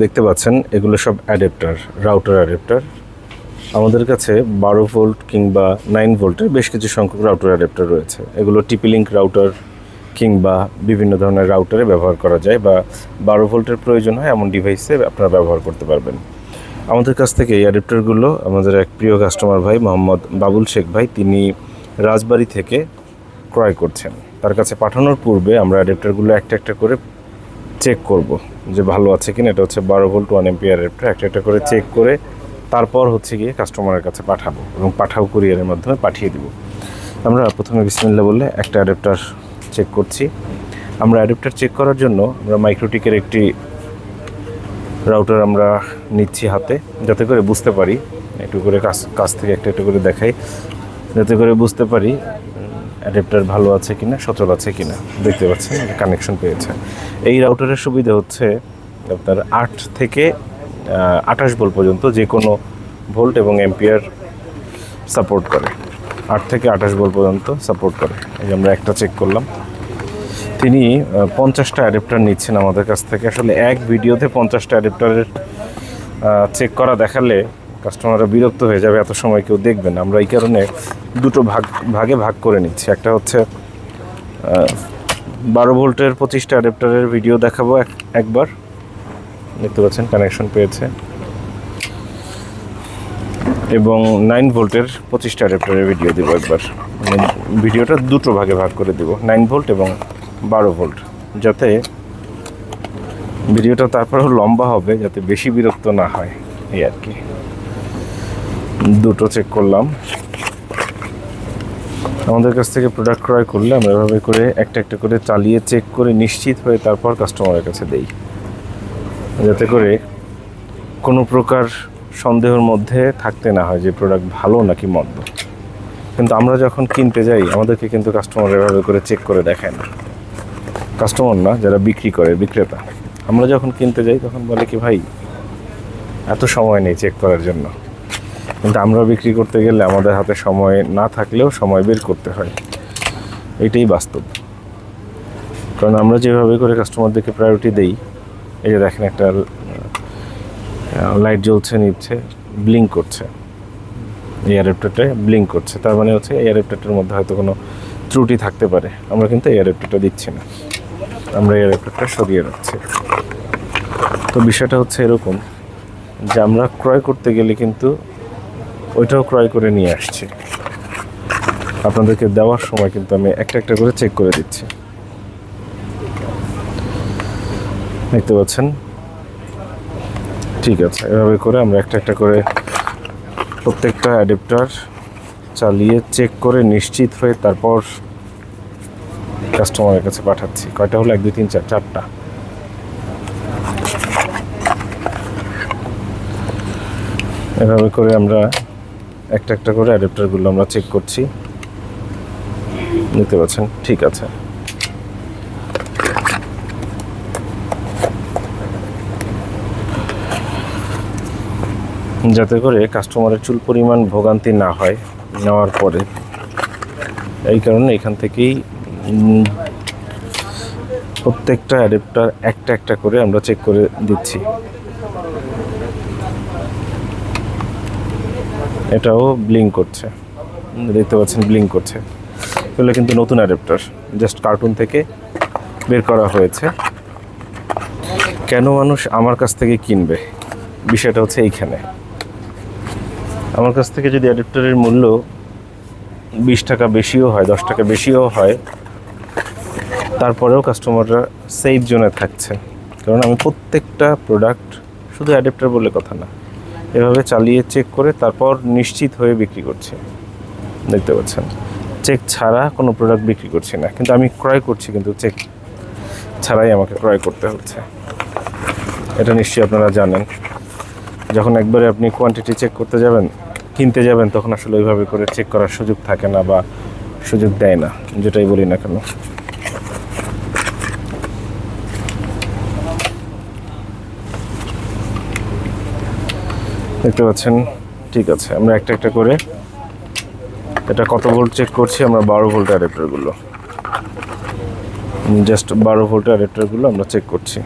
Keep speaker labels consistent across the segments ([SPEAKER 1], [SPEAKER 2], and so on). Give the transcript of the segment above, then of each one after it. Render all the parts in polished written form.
[SPEAKER 1] দেখতে পাচ্ছেন এগুলো সব অ্যাডাপ্টার, রাউটার অ্যাডাপ্টার। আমাদের কাছে 12 ভোল্ট কিংবা 9 ভোল্টের বেশ কিছু সংখ্যক রাউটার অ্যাডাপ্টার রয়েছে। এগুলো টিপি লিঙ্ক রাউটার কিংবা বিভিন্ন ধরনের রাউটারে ব্যবহার করা যায়, বা 12 ভোল্টের প্রয়োজন হয় এমন ডিভাইসে আপনারা ব্যবহার করতে পারবেন। আমাদের কাছ থেকে এই অ্যাডাপ্টারগুলো আমাদের এক প্রিয় কাস্টমার ভাই মোহাম্মদ বাবুল শেখ ভাই, তিনি রাজবাড়ী থেকে ক্রয় করছেন। তার কাছে পাঠানোর পূর্বে আমরা অ্যাডাপ্টারগুলো একটা একটা করে চেক করব যে ভালো আছে কিনা। এটা হচ্ছে 12 ভোল্ট 1 এম্পিয়ার অ্যাডাপ্টার। একটা একটা করে চেক করে তারপর হচ্ছে গিয়ে কাস্টমারের কাছে পাঠাবো এবং পাঠাও কুরিয়ারের মাধ্যমে পাঠিয়ে দিব। আমরা প্রথমে বিসমিল্লাহ বললে একটা অ্যাডাপ্টার চেক করছি। আমরা অ্যাডাপ্টার চেক করার জন্য আমরা মাইক্রোটিকের একটি রাউটার আমরা নিচ্ছি হাতে, যাতে করে বুঝতে পারি, একটু করে কাছ থেকে একটা একটা করে দেখাই, যাতে করে বুঝতে পারি অ্যাডাপ্টার ভালো আছে কিনা, সচল আছে কিনা। দেখতে পাচ্ছেন কানেকশন পেয়েছে। এই রাউটারের সুবিধা হচ্ছে আপনার 8 থেকে 28 ভোল্ট পর্যন্ত যে কোনো ভোল্ট এবং এম্পিয়ার সাপোর্ট করে। 8 থেকে 28 ভোল্ট পর্যন্ত সাপোর্ট করে। এই যে আমরা একটা চেক করলাম। তিনি 50টা অ্যাডাপ্টার নিচ্ছেন আমাদের কাছ থেকে। আসলে এক ভিডিওতে 50টা অ্যাডাপ্টারের চেক করা দেখালে কাস্টমাররা বিরক্ত হয়ে যাবে, এত সময় কেউ দেখবেন। আমরা এই কারণে দুটো ভাগে ভাগ করে নিচ্ছি। একটা হচ্ছে 12 ভোল্টের 25টা অ্যাডাপ্টারের ভিডিও দেখাবো একবার, দেখতে পাচ্ছেন কানেকশন পেয়েছে, এবং 9 ভোল্টের 25টা অ্যাডাপ্টারের ভিডিও দেবো একবার। মানে ভিডিওটা দুটো ভাগে ভাগ করে দেবো, 9 ভোল্ট এবং 12 ভোল্ট, যাতে ভিডিওটা তারপরেও লম্বা হবে, যাতে বেশি বিরক্ত না হয়, এই আর কি। দুটো চেক করলাম। আমাদের কাছ থেকে প্রোডাক্ট ক্রয় করলে আমরা এভাবে করে একটা একটা করে চালিয়ে চেক করে নিশ্চিত হয়ে তারপর কাস্টমারের কাছে দেই, যাতে করে কোনো প্রকার সন্দেহের মধ্যে থাকতে না হয় যে প্রোডাক্ট ভালো নাকি মন্দ। কিন্তু আমরা যখন কিনতে যাই আমাদেরকে কিন্তু কাস্টমার এভাবে করে চেক করে দেখায় না। কাস্টমার না, যারা বিক্রি করে, বিক্রেতা। আমরা যখন কিনতে যাই তখন বলে কি, ভাই এত সময় নেই চেক করার জন্য। কিন্তু আমরা বিক্রি করতে গেলে আমাদের হাতে সময় না থাকলেও সময় বের করতে হয়, এটাই বাস্তব। কারণ আমরা যেভাবে করে কাস্টমারদেরকে প্রায়োরিটি দেই, এই যে দেখেন একটা লাইট জ্বলছে, নিচ্ছে, ব্লিঙ্ক করছে, এই অ্যাডাপ্টারটায় ব্লিঙ্ক করছে, তার মানে হচ্ছে এই অ্যাডাপ্টারটার মধ্যে হয়তো কোনো ত্রুটি থাকতে পারে। আমরা কিন্তু এই অ্যাডাপ্টারটা দিচ্ছি না, আমরা এই অ্যাডাপ্টারটা সরিয়ে রাখছি। তো বিষয়টা হচ্ছে এরকম যে আমরা ক্রয় করতে গেলে কিন্তু ওইটাও ক্রয় করে নিয়ে আসছি। আপনাদেরকে দেওয়ার সময় কিন্তু আমি একটা একটা করে চেক করে দিচ্ছি, দেখতে পাচ্ছেন। ঠিক আছে, এভাবে করে আমরা একটা একটা করে প্রত্যেকটা অ্যাডাপ্টার চালিয়ে চেক করে নিশ্চিত হয়ে তারপর কাস্টমারের কাছে পাঠাচ্ছি। কয়টা হলো? 1 2 3 4, 4টা। এভাবে করে আমরা একটা একটা করে অ্যাডাপ্টারগুলো আমরা চেক করছি, দেখতে পাচ্ছেন। ঠিক আছে, যাতে করে কাস্টমারের চুল পরিমাণ ভোগান্তি না হয় নেওয়ার পরে। এই কারণে এখান থেকেই প্রত্যেকটা অ্যাডাপ্টার একটা একটা করে আমরা চেক করে দিচ্ছি। এটাও ব্লিঙ্ক করছে, দেখতে পাচ্ছেন ব্লিঙ্ক করছে। এগুলো কিন্তু নতুন অ্যাডাপ্টার, জাস্ট কার্টুন থেকে বের করা হয়েছে। কেন মানুষ আমার কাছ থেকে কিনবে, বিষয়টা হচ্ছে এইখানে। আমার কাছ থেকে যদি অ্যাডাপ্টারের মূল্য 20 টাকা বেশিও হয়, 10 টাকা বেশিও হয়, তারপরেও কাস্টমাররা সেফ জোনে থাকছে। কারণ আমি প্রত্যেকটা প্রোডাক্ট, শুধু অ্যাডাপ্টার বলে কথা না, এভাবে চালিয়ে চেক করে তারপর নিশ্চিত হয়ে বিক্রি করছি, দেখতে পাচ্ছেন। চেক ছাড়া কোনো প্রোডাক্ট বিক্রি করছি না, কিন্তু আমি ক্রয় করছি, কিন্তু চেক ছাড়াই আমাকে ক্রয় করতে হচ্ছে। এটা নিশ্চয়ই আপনারা জানেন। যখন একবারে আপনি কোয়ান্টিটি চেক করতে যাবেন, কিনতে যাবেন, তখন আসলে ওইভাবে করে চেক করার সুযোগ থাকে না, বা সুযোগ দেয় না, যেটাই বলি না কেন। দেখতে পাচ্ছেন। ঠিক আছে, আমরা একটা একটা করে, এটা কত ভোল্ট চেক করছি আমরা, 12 ভোল্ট অ্যাডাপ্টারগুলো, জাস্ট 12 ভোল্ট অ্যাডাপ্টারগুলো আমরা চেক করছি।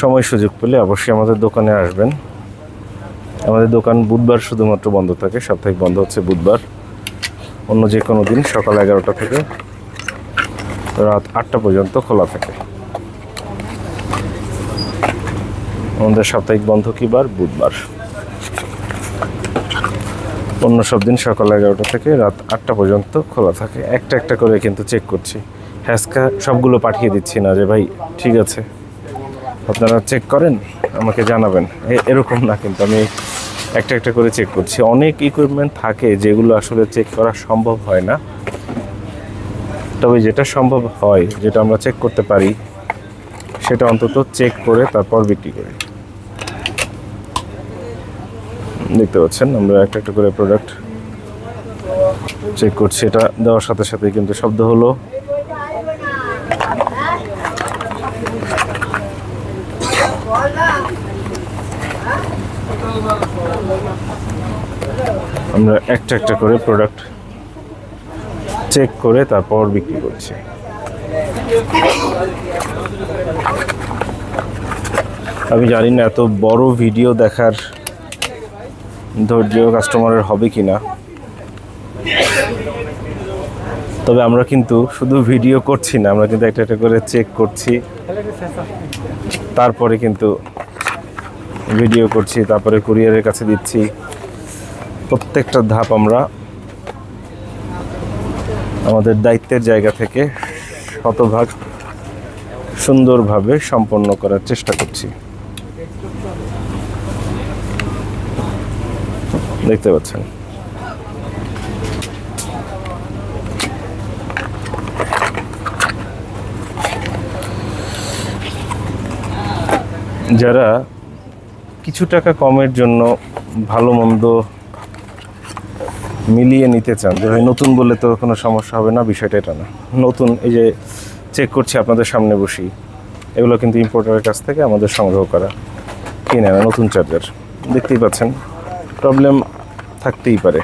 [SPEAKER 1] সময় সুযোগ পেলে অবশ্যই আমাদের দোকানে আসবেন। আমাদের দোকান বুধবার শুধুমাত্র বন্ধ থাকে, সাপ্তাহিক বন্ধ হচ্ছে বুধবার। অন্য যে কোনো দিন সকাল 11টা থেকে রাত 8টা পর্যন্ত খোলা থাকে। আমাদের সাপ্তাহিক বন্ধ কি বার? বুধবার। অন্য সব দিন সকাল 11টা থেকে রাত 8টা পর্যন্ত খোলা থাকে। একটা একটা করে কিন্তু চেক করছি। হ্যাসকা সবগুলো পাঠিয়ে দিচ্ছি না যে ভাই ঠিক আছে আপনারা চেক করেন আমাকে জানাবেন, এরকম না, কিন্তু আমি একটা একটা করে চেক করছি। অনেক ইকুইপমেন্ট থাকে যেগুলো আসলে চেক করা সম্ভব হয় না, তবে যেটা সম্ভব হয়, যেটা আমরা চেক করতে পারি, সেটা অন্তত চেক করে তারপর বিক্রি করি। দেখতে পাচ্ছেন আমরা একটা একটা করে প্রোডাক্ট চেক করছি। এটা দেওয়ার সাথে সাথে কিন্তু শব্দ হলো। আমরা একটা একটা করে প্রোডাক্ট চেক করে তারপর বিক্রি করছি। আমি জানি না এত বড় ভিডিও দেখার ধৈর্য কাস্টমারের হবে কিনা, তবে আমরা কিন্তু শুধু ভিডিও করছি না, আমরা কিন্তু একটা একটা করে চেক করছি, তারপরে কিন্তু ভিডিও করছি, তারপরে কুরিয়ারের কাছে দিচ্ছি। প্রত্যেকটা ধাপ আমরা আমাদের দায়িত্বের জায়গা থেকে শতভাগ সুন্দরভাবে সম্পন্ন করার চেষ্টা করছি। দেখতে পাচ্ছেন যারা কিছু টাকা কমের জন্য ভালো মন্দ মিলিয়ে নিতে চান, যে ভাই নতুন বলে তো কোনো সমস্যা হবে না, বিষয়টা এটা না। নতুন এই যে চেক করছি আপনাদের সামনে বসি, এগুলো কিন্তু ইম্পোর্টারের কাছ থেকে আমাদের সংগ্রহ করা, কিনে না নতুন চার্জার। দেখতেই পাচ্ছেন প্রবলেম থাকতেই পারে।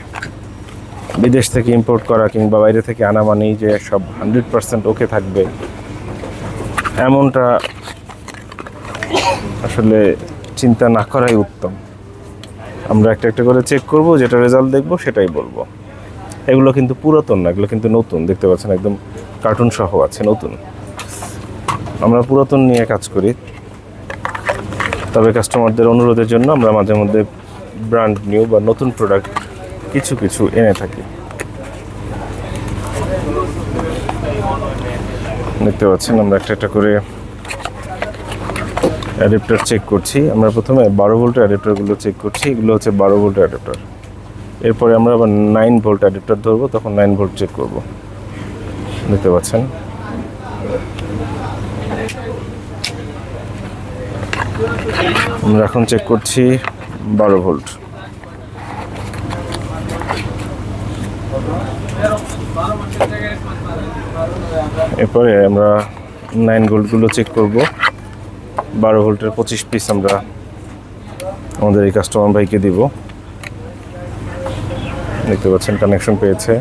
[SPEAKER 1] বিদেশ থেকে ইম্পোর্ট করা কিংবা বাইরে থেকে আনা মানেই যে সব 100% ওকে থাকবে এমনটা আসলে চিন্তা না করাই উত্তম। আমরা একটা একটা করে চেক করব, যেটা রেজাল্ট দেখব সেটাই বলবো। এগুলো কিন্তু পুরাতন না, এগুলো কিন্তু নতুন। দেখতে পাচ্ছেন একদম কার্টুন সহ আছে, নতুন। আমরা পুরাতন নিয়ে কাজ করি, তবে কাস্টমারদের অনুরোধের জন্য আমরা মাঝে মধ্যে ব্র্যান্ড নিউ বা নতুন প্রোডাক্ট কিছু কিছু এনে থাকি। দেখতে পাচ্ছেন আমরা একটা একটা করে অ্যাডাপ্টার চেক করছি। আমরা প্রথমে 12 ভোল্টের অ্যাডাপ্টারগুলো চেক করছি। এগুলো হচ্ছে 12 ভোল্টের অ্যাডাপ্টার। এরপরে আমরা আবার 9 ভোল্ট অ্যাডাপ্টার ধরবো, তখন 9 ভোল্ট চেক করব। দেখতে পাচ্ছেন আমরা এখন চেক করছি 12 ভোল্ট। এরপরে আমরা 9 ভোল্টগুলো চেক করব। 12 ভোল্টের 25 পিস আমরা আমাদের এই কাস্টমার ভাইকে দিব। দেখতে পাচ্ছেন কানেকশন পেয়েছে।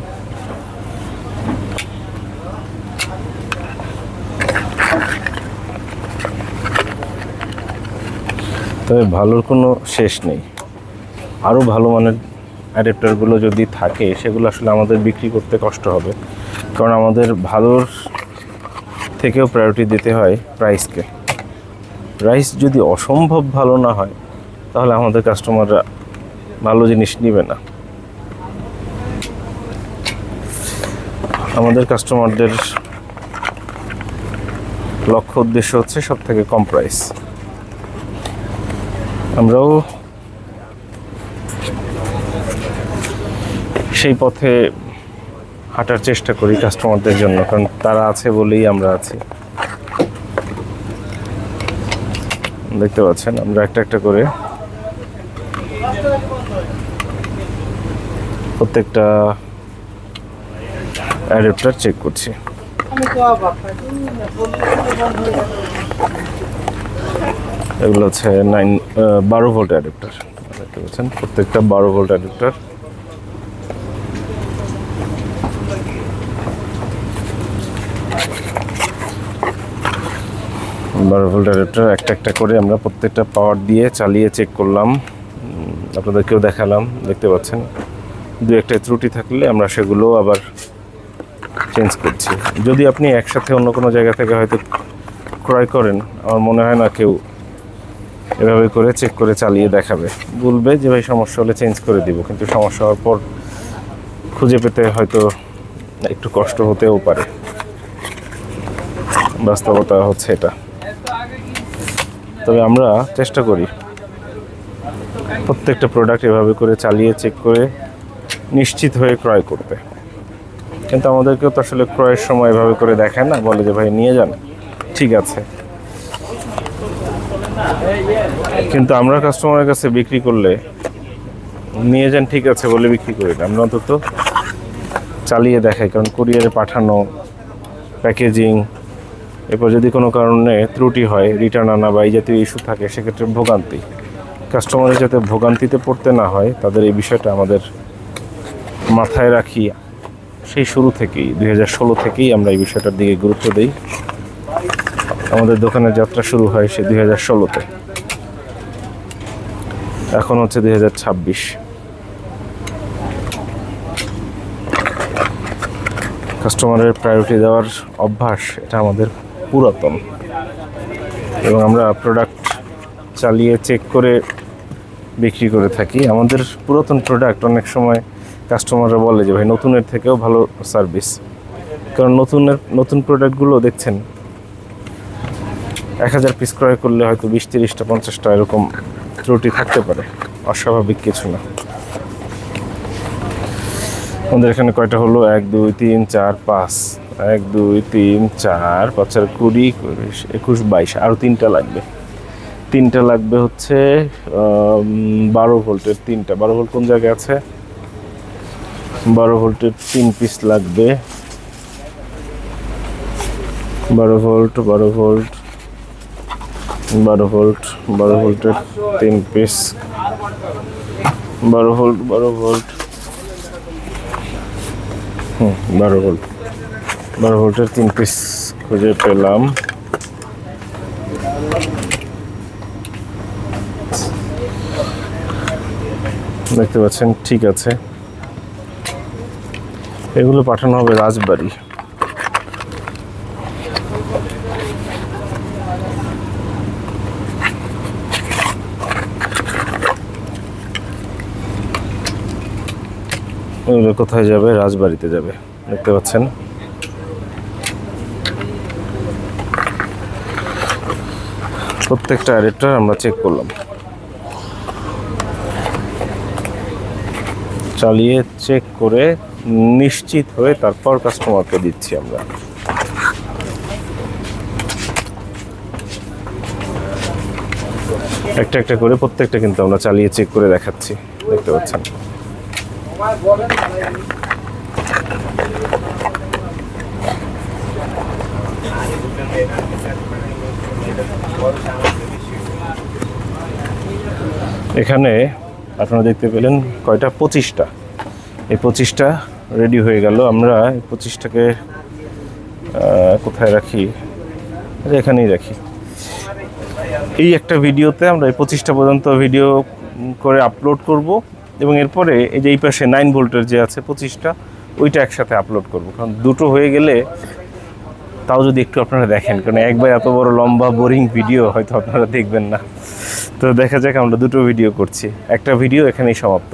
[SPEAKER 1] তবে ভালোর কোনো শেষ নেই। আরও ভালো মানের অ্যাডাপ্টারগুলো যদি থাকে সেগুলো আসলে আমাদের বিক্রি করতে কষ্ট হবে, কারণ আমাদের ভালোর থেকেও প্রায়োরিটি দিতে হয় প্রাইসকে। প্রাইস যদি অসম্ভব ভালো না হয় তাহলে আমাদের কাস্টমাররা ভালো জিনিস নেবে না। আমাদের কাস্টমারদের লক্ষ্য উদ্দেশ্য হচ্ছে সব থেকে কম প্রাইস। আমরাও সেই পথে হাঁটার চেষ্টা করি কাস্টমারদের জন্য, কারণ তারা আছে বলেই আমরা আছি। দেখতে পাচ্ছেন আমরা একটা একটা করে প্রত্যেকটা অ্যাডাপ্টার চেক করছি। এগুলো হচ্ছে 12 ভোল্ট অ্যাডাপ্টার। দেখতে পাচ্ছেন প্রত্যেকটা 12 ভোল্ট অ্যাডাপ্টার। 12 ভোল্ট অ্যাডাপ্টার একটা একটা করে আমরা প্রত্যেকটা পাওয়ার দিয়ে চালিয়ে চেক করলাম, আপনাদেরকেও দেখালাম। দেখতে পাচ্ছেন দু একটা ত্রুটি থাকলে আমরা সেগুলো আবার চেঞ্জ করছি। যদি আপনি একসাথে অন্য কোনো জায়গা থেকে হয়তো ক্রয় করেন, আমার মনে হয় না কেউ এভাবে করে চেক করে চালিয়ে দেখাবে। বলবে যে ভাই সমস্যা হলে চেঞ্জ করে দিব, কিন্তু সমস্যা হওয়ার পর খুঁজে পেতে হয়তো একটু কষ্ট হতেও পারে। বাস্তবতা হচ্ছে এটা। তবে আমরা চেষ্টা করি প্রত্যেকটা প্রোডাক্ট এভাবে করে চালিয়ে চেক করে নিশ্চিত হয়ে ক্রয় করতে। কিন্তু আমাদেরকেও তো আসলে ক্রয়ের সময় এভাবে করে দেখায় না, বলে যে ভাই নিয়ে যান, ঠিক আছে। কিন্তু আমরা কাস্টমারের কাছে বিক্রি করলে নিয়ে যান ঠিক আছে বলে বিক্রি করি না, আমরা অন্তত চালিয়ে দেখাই। কারণ কুরিয়ারে পাঠানো, প্যাকেজিং, এরপর যদি কোনো কারণে ত্রুটি হয়, রিটার্ন আনা বা এই জাতীয় ইস্যু থাকে, সেক্ষেত্রে ভোগান্তি, কাস্টমারের যাতে ভোগান্তিতে পড়তে না হয় তাদের এই বিষয়টা আমাদের মাথায় রাখি। সেই শুরু থেকেই 2016 থেকেই আমরা এই বিষয়টার দিকে গুরুত্ব দিই। আমাদের দোকানের যাত্রা শুরু হয় সে 2016-তে, এখন হচ্ছে 2026। কাস্টমারের প্রায়োরিটি দেওয়ার অভ্যাস এটা আমাদের পুরাতন, এবং আমরা প্রোডাক্ট চালিয়ে চেক করে বিক্রি করে থাকি। আমাদের পুরাতন প্রোডাক্ট অনেক সময় কাস্টমাররা বলে যে ভাই নতুনের থেকেও ভালো সার্ভিস। কারণ নতুন প্রোডাক্টগুলো দেখছেন 1000 পিস ক্রয় করলে হয়তো 20, 30টা, 50টা এরকম ত্রুটি থাকতে পারে, অস্বাভাবিক কিছু না। আমাদের এখানে কয়টা হলো? 1, 2, 3, 4, 5, 1, 2, 3, 4, 5, 20, 21, 22, আরও 3টা লাগবে। 3টা লাগবে হচ্ছে 12 ভোল্টের 3টা। 12 ভোল্ট কোন জায়গায় আছে? 12 ভোল্টের 3 পিস লাগবে। 12 ভোল্ট 12 ভোল্ট 12 ভোল্ট 12 ভোল্টের 3 পিস। 12 ভোল্ট 12 ভোল্ট 12 ভোল্ট 12 ভোল্টের 3 পিস খুঁজে পেলাম। দেখতে পাচ্ছেন, ঠিক আছে। এগুলো পাঠানো হবে রাজবাড়ী। এগুলো কোথায় যাবে? রাজবাড়িতে যাবে। দেখতে পাচ্ছেন প্রত্যেকটা অ্যাডাপ্টার আমরা চেক করলাম, চালিয়ে চেক করে নিশ্চিত হয়ে তারপর কাস্টমারকে দিচ্ছি আমরা। একটা একটা করে প্রত্যেকটা কিন্তু আমরা চালিয়ে চেক করে দেখাচ্ছি। দেখতে পাচ্ছেন এখানে আপনারা দেখতে পেলেন কয়টা? 25টা। এই 25টা রেডি হয়ে গেল। আমরা এই 25টাকে কোথায় রাখি? এখানেই রাখি। এই একটা ভিডিওতে আমরা এই 25টা পর্যন্ত ভিডিও করে আপলোড করব, এবং এরপরে এই যে এই পাশে 9 ভোল্টের যে আছে 25টা, ওইটা একসাথে আপলোড করব। কারণ দুটো হয়ে গেলে, তাও যদি একটু আপনারা দেখেন, কারণ একবার এত বড় লম্বা বোরিং ভিডিও হয়তো আপনারা দেখবেন না। তো দেখা যাক, আমরা দুটো ভিডিও করছি, একটা ভিডিও এখানেই সমাপ্ত।